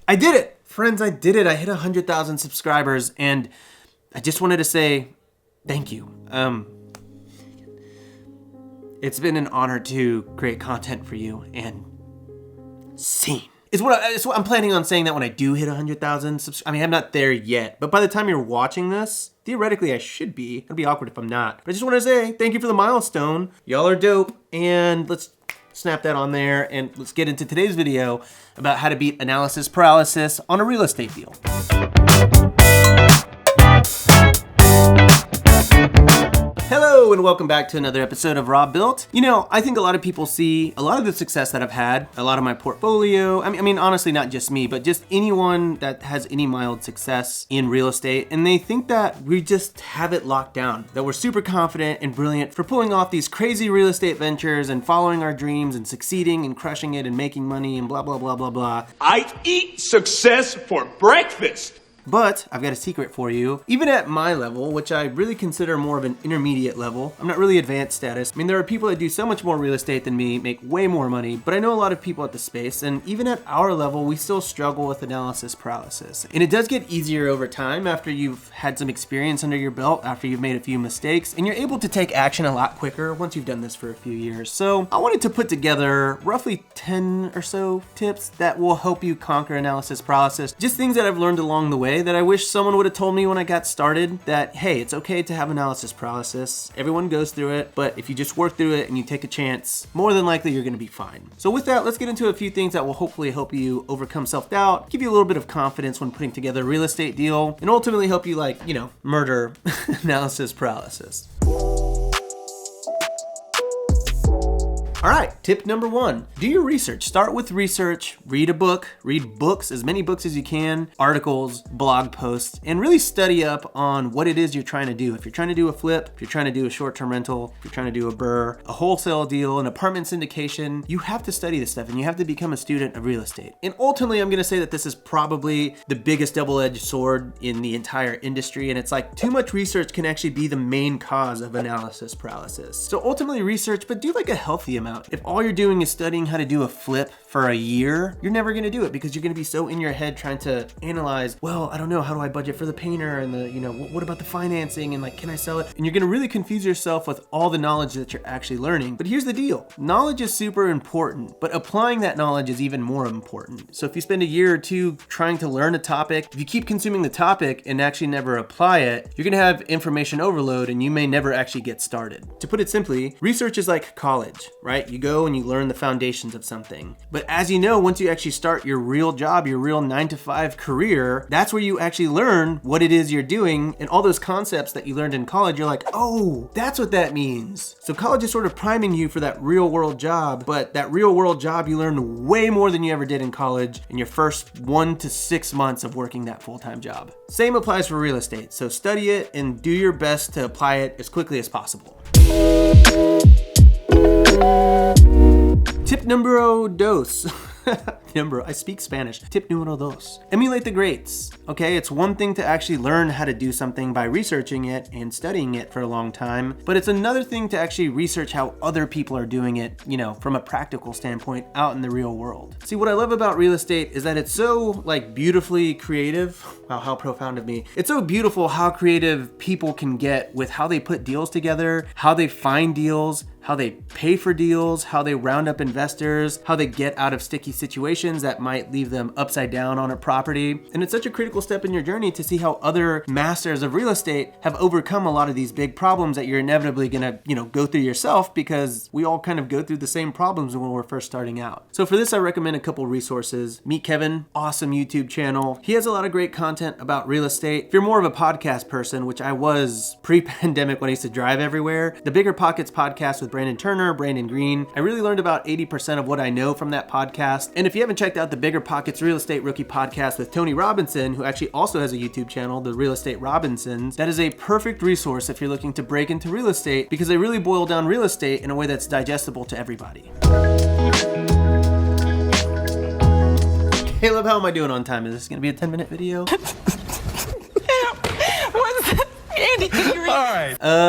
I did it! Friends, I did it. I hit 100,000 subscribers, and I just wanted to say thank you. It's been an honor to create content for you, and scene. It's what I'm planning on saying that when I do hit 100,000 subscribers. I mean, I'm not there yet, but by the time you're watching this, theoretically I should be. It'd be awkward if I'm not. But I just want to say thank you for the milestone. Y'all are dope, and let's snap that on there, and let's get into today's video about how to beat analysis paralysis on a real estate deal. Hello and welcome back to another episode of Robuilt. You know, I think a lot of people see a lot of the success that I've had, a lot of my portfolio. I mean, honestly, not just me, but just anyone that has any mild success in real estate. And they think that we just have it locked down, that we're super confident and brilliant for pulling off these crazy real estate ventures and following our dreams and succeeding and crushing it and making money and blah, blah, blah, blah, blah. I eat success for breakfast. But I've got a secret for you. Even at my level, which I really consider more of an intermediate level, I'm not really advanced status. I mean, there are people that do so much more real estate than me, make way more money, but I know a lot of people at the space, and even at our level, we still struggle with analysis paralysis. And it does get easier over time after you've had some experience under your belt, after you've made a few mistakes, and you're able to take action a lot quicker once you've done this for a few years. So I wanted to put together roughly 10 or so tips that will help you conquer analysis paralysis. Just things that I've learned along the way that I wish someone would have told me when I got started, that hey, it's okay to have analysis paralysis. Everyone goes through it, but if you just work through it and you take a chance, more than likely you're gonna be fine. So with that, let's get into a few things that will hopefully help you overcome self-doubt, give you a little bit of confidence when putting together a real estate deal, and ultimately help you murder analysis paralysis. All right, tip number 1, do your research. Start with research, read a book, read books, as many books as you can, articles, blog posts, and really study up on what it is you're trying to do. If you're trying to do a flip, if you're trying to do a short-term rental, if you're trying to do a BRRRR, a wholesale deal, an apartment syndication, you have to study this stuff and you have to become a student of real estate. And ultimately, I'm gonna say that this is probably the biggest double-edged sword in the entire industry, and it's like too much research can actually be the main cause of analysis paralysis. So ultimately research, but do like a healthy amount. If all you're doing is studying how to do a flip for a year, you're never gonna do it because you're gonna be so in your head trying to analyze, well, I don't know, how do I budget for the painter and what about the financing and can I sell it? And you're gonna really confuse yourself with all the knowledge that you're actually learning. But here's the deal, knowledge is super important, but applying that knowledge is even more important. So if you spend a year or two trying to learn a topic, if you keep consuming the topic and actually never apply it, you're gonna have information overload and you may never actually get started. To put it simply, research is like college, right? You go and you learn the foundations of something. But as you know, once you actually start your real job, your real 9-to-5 career, that's where you actually learn what it is you're doing, and all those concepts that you learned in college, you're like, oh, that's what that means. So college is sort of priming you for that real world job, but that real world job, you learn way more than you ever did in college in your first 1 to 6 months of working that full-time job. Same applies for real estate. So study it and do your best to apply it as quickly as possible. Tip numero dos. I speak Spanish. Tip numero dos. Emulate the greats. Okay, it's one thing to actually learn how to do something by researching it and studying it for a long time, but it's another thing to actually research how other people are doing it, from a practical standpoint out in the real world. See, what I love about real estate is that it's so beautifully creative. Wow, how profound of me. It's so beautiful how creative people can get with how they put deals together, how they find deals, how they pay for deals, how they round up investors, how they get out of sticky situations that might leave them upside down on a property. And it's such a critical step in your journey to see how other masters of real estate have overcome a lot of these big problems that you're inevitably gonna, go through yourself, because we all kind of go through the same problems when we're first starting out. So for this, I recommend a couple resources. Meet Kevin, awesome YouTube channel. He has a lot of great content about real estate. If you're more of a podcast person, which I was pre-pandemic when I used to drive everywhere, the Bigger Pockets podcast with Brandon Turner, Brandon Green. I really learned about 80% of what I know from that podcast. And if you haven't checked out the Bigger Pockets Real Estate Rookie podcast with Tony Robinson, who actually also has a YouTube channel, The Real Estate Robinsons, that is a perfect resource if you're looking to break into real estate, because they really boil down real estate in a way that's digestible to everybody. Caleb, how am I doing on time? Is this gonna be a 10-minute video?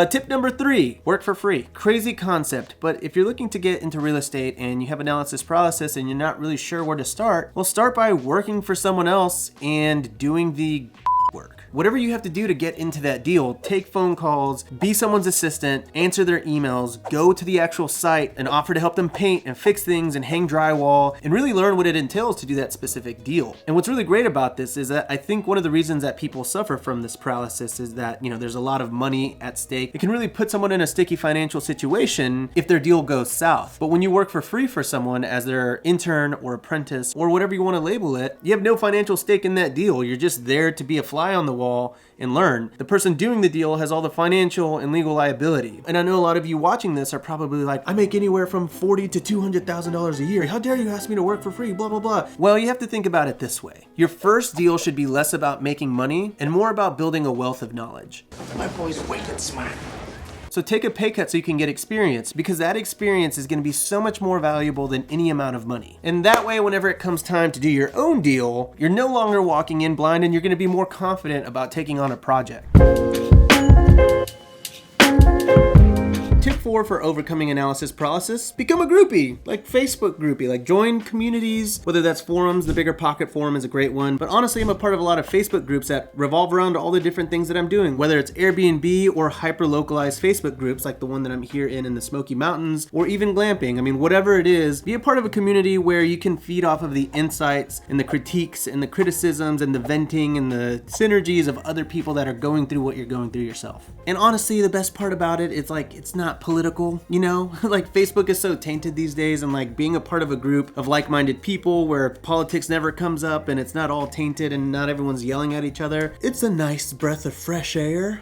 Tip number 3, work for free. Crazy concept, but if you're looking to get into real estate and you have analysis paralysis and you're not really sure where to start, well, start by working for someone else and doing the work. Whatever you have to do to get into that deal, take phone calls, be someone's assistant, answer their emails, go to the actual site and offer to help them paint and fix things and hang drywall and really learn what it entails to do that specific deal. And what's really great about this is that I think one of the reasons that people suffer from this paralysis is that, there's a lot of money at stake. It can really put someone in a sticky financial situation if their deal goes south. But when you work for free for someone as their intern or apprentice or whatever you want to label it, you have no financial stake in that deal. You're just there to be a fly on the wall and learn. The person doing the deal has all the financial and legal liability. And I know a lot of you watching this are probably like, I make anywhere from $40,000 to $200,000 a year. How dare you ask me to work for free, blah, blah, blah. Well, you have to think about it this way. Your first deal should be less about making money and more about building a wealth of knowledge. My boy's wicked smart. So take a pay cut so you can get experience, because that experience is going to be so much more valuable than any amount of money. And that way, whenever it comes time to do your own deal, you're no longer walking in blind and you're going to be more confident about taking on a project. Tip 4 for overcoming analysis paralysis: become a groupie, like Facebook groupie, like join communities, whether that's forums. The Bigger Pocket forum is a great one, but honestly, I'm a part of a lot of Facebook groups that revolve around all the different things that I'm doing, whether it's Airbnb or hyper-localized Facebook groups like the one that I'm here in the Smoky Mountains, or even glamping. I mean, whatever it is, be a part of a community where you can feed off of the insights and the critiques and the criticisms and the venting and the synergies of other people that are going through what you're going through yourself. And honestly, the best part about it is like, it's not political, like Facebook is so tainted these days, and like being a part of a group of like-minded people where politics never comes up and it's not all tainted and not everyone's yelling at each other, it's a nice breath of fresh air.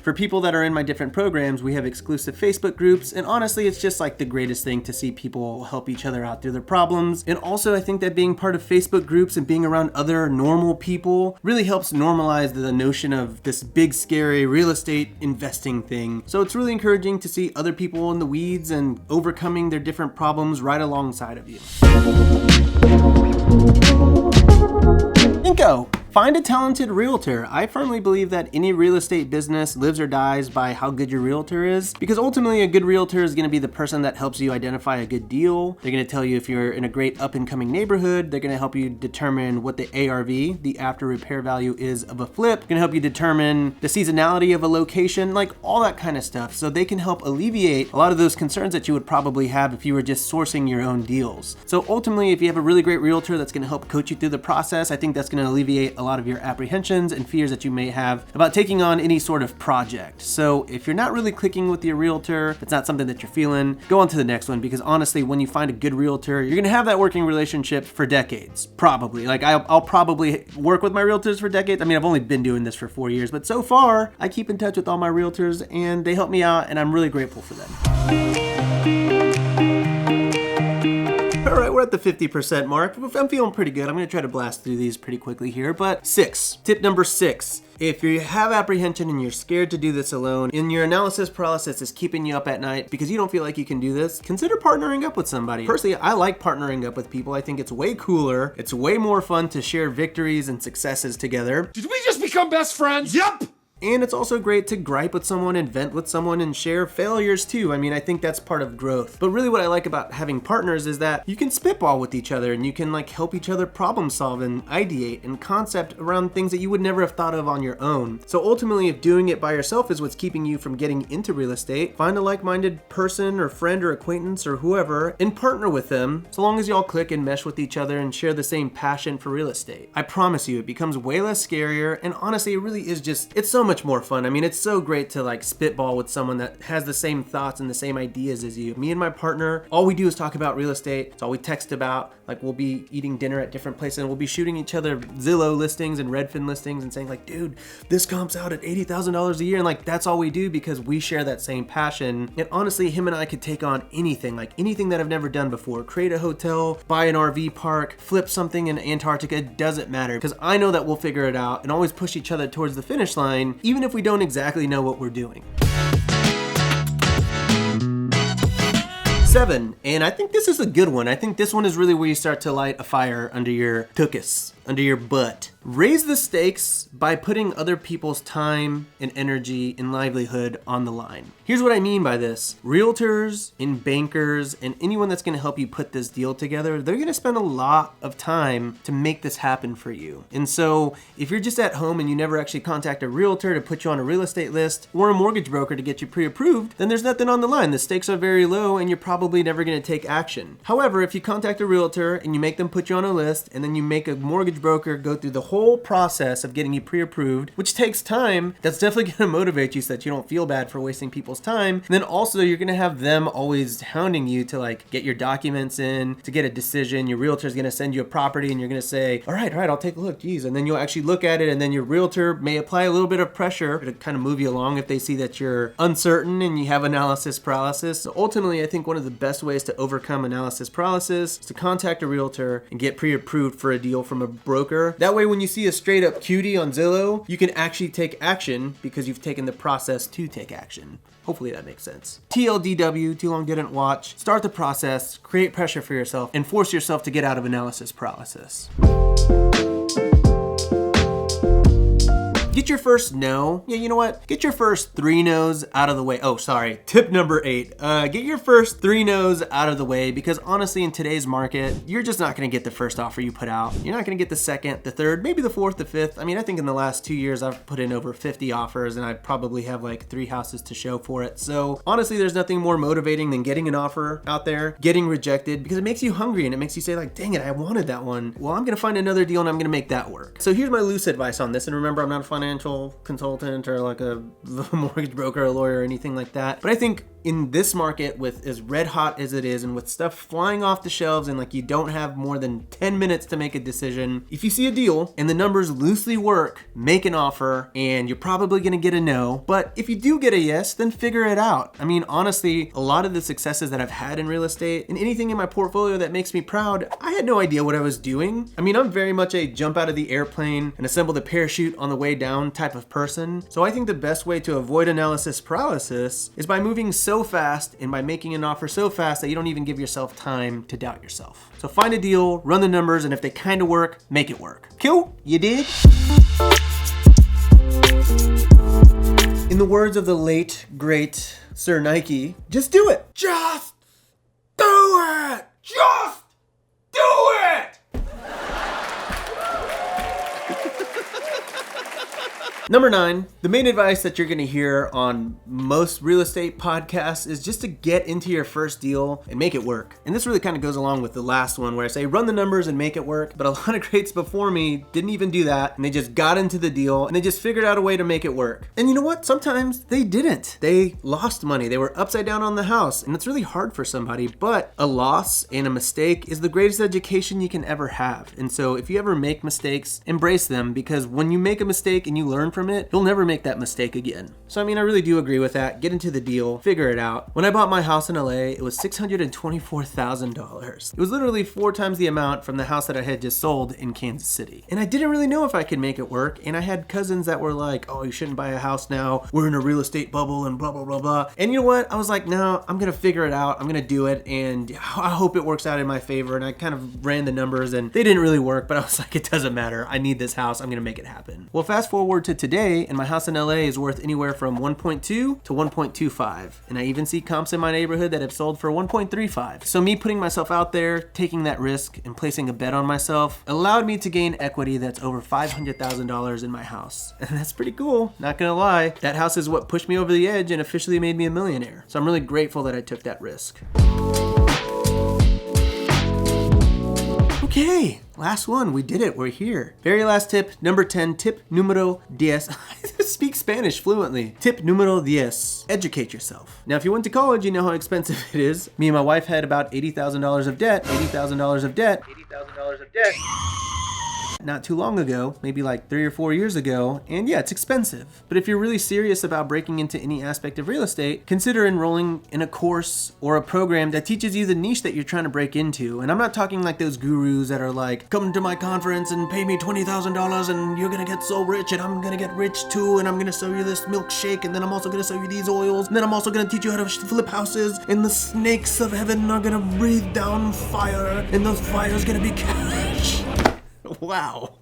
For people that are in my different programs, we have exclusive Facebook groups, and honestly, it's just like the greatest thing to see people help each other out through their problems. And also, I think that being part of Facebook groups and being around other normal people really helps normalize the notion of this big, scary real estate investing thing. So it's really encouraging to see other people in the weeds and overcoming their different problems right alongside of you. Cinco. Find a talented realtor. I firmly believe that any real estate business lives or dies by how good your realtor is, because ultimately a good realtor is going to be the person that helps you identify a good deal. They're going to tell you if you're in a great up and coming neighborhood. They're going to help you determine what the ARV, the after repair value, is of a flip. They're going to help you determine the seasonality of a location, like all that kind of stuff. So they can help alleviate a lot of those concerns that you would probably have if you were just sourcing your own deals. So ultimately, if you have a really great realtor that's going to help coach you through the process, I think that's going to alleviate a lot of your apprehensions and fears that you may have about taking on any sort of project. So if you're not really clicking with your realtor, if it's not something that you're feeling, go on to the next one, because honestly, when you find a good realtor, you're gonna have that working relationship for decades, probably. Like I'll probably work with my realtors for decades. I mean, I've only been doing this for 4 years, but so far I keep in touch with all my realtors and they help me out, and I'm really grateful for them. All right, we're at the 50% mark. I'm feeling pretty good. I'm gonna try to blast through these pretty quickly here, but tip number 6. If you have apprehension and you're scared to do this alone, and your analysis paralysis is keeping you up at night because you don't feel like you can do this, consider partnering up with somebody. Personally, I like partnering up with people. I think it's way cooler. It's way more fun to share victories and successes together. Did we just become best friends? Yup! And it's also great to gripe with someone and vent with someone and share failures too. I mean, I think that's part of growth. But really what I like about having partners is that you can spitball with each other and you can like help each other problem solve and ideate and concept around things that you would never have thought of on your own. So ultimately, if doing it by yourself is what's keeping you from getting into real estate, find a like-minded person or friend or acquaintance or whoever and partner with them, so long as y'all click and mesh with each other and share the same passion for real estate. I promise you, it becomes way less scarier, and honestly, it really is just, it's so much more fun. I mean, it's so great to like spitball with someone that has the same thoughts and the same ideas as you. Me and my partner, all we do is talk about real estate. It's all we text about. Like, we'll be eating dinner at different places and we'll be shooting each other Zillow listings and Redfin listings and saying like, dude, this comps out at $80,000 a year. And like, that's all we do because we share that same passion. And honestly, him and I could take on anything, like anything that I've never done before. Create a hotel, buy an RV park, flip something in Antarctica. It doesn't matter, because I know that we'll figure it out and always push each other towards the finish line, even if we don't exactly know what we're doing. 7, and I think this is a good one. I think this one is really where you start to light a fire under your tuchus, under your butt. Raise the stakes by putting other people's time and energy and livelihood on the line. Here's what I mean by this. Realtors and bankers and anyone that's going to help you put this deal together, they're going to spend a lot of time to make this happen for you. And so if you're just at home and you never actually contact a realtor to put you on a real estate list or a mortgage broker to get you pre-approved, then there's nothing on the line. The stakes are very low and you're probably never going to take action. However, if you contact a realtor and you make them put you on a list and then you make a mortgage broker go through the whole process of getting you pre-approved, which takes time, that's definitely going to motivate you so that you don't feel bad for wasting people's time. And then also you're going to have them always hounding you to like get your documents in, to get a decision. Your realtor's going to send you a property and you're going to say, all right, I'll take a look, geez. And then you'll actually look at it and then your realtor may apply a little bit of pressure to kind of move you along if they see that you're uncertain and you have analysis paralysis. So ultimately, I think one of the best ways to overcome analysis paralysis is to contact a realtor and get pre-approved for a deal from a broker. That way, when you see a straight up cutie on Zillow, you can actually take action because you've taken the process to take action. Hopefully that makes sense. TLDW, too long didn't watch. Start the process, create pressure for yourself, and force yourself to get out of analysis paralysis. Get your first no. Yeah, you know what? Get your first 3 no's out of the way. Oh, sorry. Tip number 8. Get your first 3 no's out of the way because honestly, in today's market, you're just not going to get the first offer you put out. You're not going to get the second, the third, maybe the fourth, the fifth. I mean, I think in the last 2 years, I've put in over 50 offers and I probably have like 3 houses to show for it. So honestly, there's nothing more motivating than getting an offer out there, getting rejected because it makes you hungry and it makes you say like, dang it, I wanted that one. Well, I'm going to find another deal and I'm going to make that work. So here's my loose advice on this. And remember, I'm not a financial consultant or like a mortgage broker, a lawyer, or anything like that. But I think in this market, with as red hot as it is and with stuff flying off the shelves and like you don't have more than 10 minutes to make a decision, if you see a deal and the numbers loosely work, make an offer and you're probably going to get a no. But if you do get a yes, then figure it out. I mean, honestly, a lot of the successes that I've had in real estate and anything in my portfolio that makes me proud, I had no idea what I was doing. I mean, I'm very much a jump out of the airplane and assemble the parachute on the way down type of person. So I think the best way to avoid analysis paralysis is by moving so fast and by making an offer so fast that you don't even give yourself time to doubt yourself. So find a deal, run the numbers, and if they kind of work, make it work. Cool? You dig? In the words of the late, great Sir Nike, just do it. Just do it! Just do it! Number 9, the main advice that you're going to hear on most real estate podcasts is just to get into your first deal and make it work. And this really kind of goes along with the last one where I say run the numbers and make it work. But a lot of greats before me didn't even do that. And they just got into the deal and they just figured out a way to make it work. And you know what? Sometimes they didn't. They lost money. They were upside down on the house. And it's really hard for somebody. But a loss and a mistake is the greatest education you can ever have. And so if you ever make mistakes, embrace them, because when you make a mistake and you learn from it, you'll never make that mistake again. So I mean, I really do agree with that. Get into the deal, figure it out. When I bought my house in LA, it was $624,000. It was literally 4 times the amount from the house that I had just sold in Kansas City. And I didn't really know if I could make it work. And I had cousins that were like, oh, you shouldn't buy a house now. We're in a real estate bubble and blah, blah, blah, blah. And you know what? I was like, no, I'm gonna figure it out. I'm gonna do it. And I hope it works out in my favor. And I kind of ran the numbers and they didn't really work, but I was like, it doesn't matter. I need this house. I'm gonna make it happen. Well, fast forward to today, and my house in LA is worth anywhere from 1.2 to 1.25. And I even see comps in my neighborhood that have sold for 1.35. So me putting myself out there, taking that risk and placing a bet on myself allowed me to gain equity that's over $500,000 in my house. And that's pretty cool, not gonna lie. That house is what pushed me over the edge and officially made me a millionaire. So I'm really grateful that I took that risk. Okay, last one, we did it, we're here. Very last tip, number 10, tip numero 10. Speak Spanish fluently. Tip numero 10, educate yourself. Now, if you went to college, you know how expensive it is. Me and my wife had about $80,000 of debt, $80,000 of debt not too long ago, maybe like 3 or 4 years ago, and yeah, it's expensive. But if you're really serious about breaking into any aspect of real estate, consider enrolling in a course or a program that teaches you the niche that you're trying to break into. And I'm not talking like those gurus that are like, come to my conference and pay me $20,000 and you're gonna get so rich and I'm gonna get rich too, and I'm gonna sell you this milkshake, and then I'm also gonna sell you these oils, and then I'm also gonna teach you how to flip houses, and the snakes of heaven are gonna breathe down fire, and the fire's gonna be cash. Wow.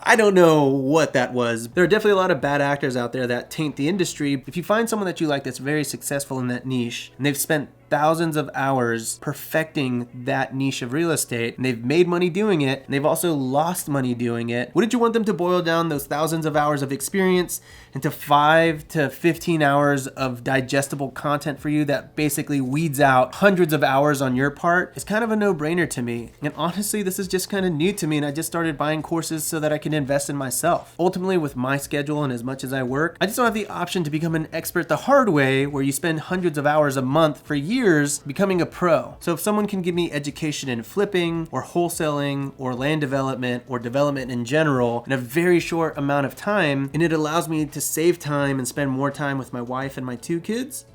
I don't know what that was. There are definitely a lot of bad actors out there that taint the industry. If you find someone that you like that's very successful in that niche, and they've spent thousands of hours perfecting that niche of real estate, and they've made money doing it, and they've also lost money doing it, wouldn't you want them to boil down those thousands of hours of experience into 5 to 15 hours of digestible content for you that basically weeds out hundreds of hours on your part? It's kind of a no-brainer to me. And honestly, this is just kind of new to me, and I just started buying courses so that I can invest in myself. Ultimately, with my schedule and as much as I work, I just don't have the option to become an expert the hard way, where you spend hundreds of hours a month for years becoming a pro. So if someone can give me education in flipping or wholesaling or land development or development in general in a very short amount of time, and it allows me to save time and spend more time with my wife and my 2 kids,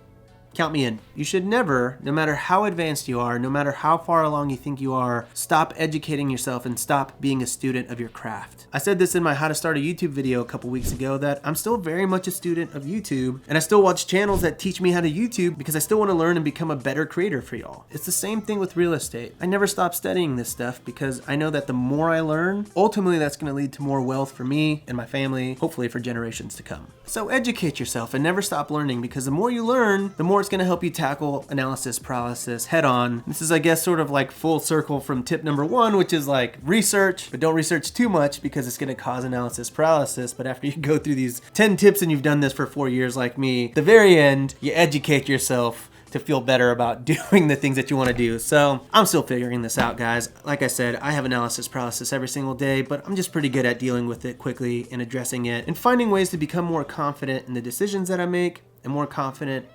count me in. You should never, no matter how advanced you are, no matter how far along you think you are, stop educating yourself and stop being a student of your craft. I said this in my How to Start a YouTube video a couple weeks ago, that I'm still very much a student of YouTube, and I still watch channels that teach me how to YouTube because I still want to learn and become a better creator for y'all. It's the same thing with real estate. I never stop studying this stuff because I know that the more I learn, ultimately that's going to lead to more wealth for me and my family, hopefully for generations to come. So educate yourself and never stop learning, because the more you learn, the more it's going to help you tackle analysis paralysis head on. This is, I guess, sort of like full circle from tip number 1, which is like research, but don't research too much because it's going to cause analysis paralysis. But after you go through these 10 tips and you've done this for 4 years like me, at the very end, you educate yourself to feel better about doing the things that you want to do. So I'm still figuring this out, guys. Like I said, I have analysis paralysis every single day, but I'm just pretty good at dealing with it quickly and addressing it and finding ways to become more confident in the decisions that I make and more confident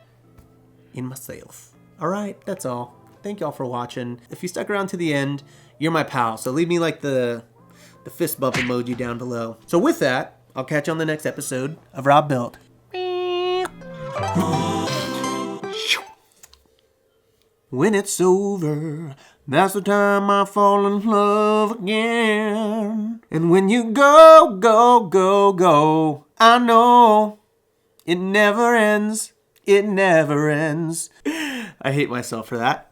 in myself. All right, that's all. Thank y'all for watching. If you stuck around to the end, you're my pal. So leave me like the fist bump emoji down below. So with that, I'll catch you on the next episode of Robuilt. When it's over, that's the time I fall in love again. And when you go, go, go, go, I know it never ends. It never ends. I hate myself for that.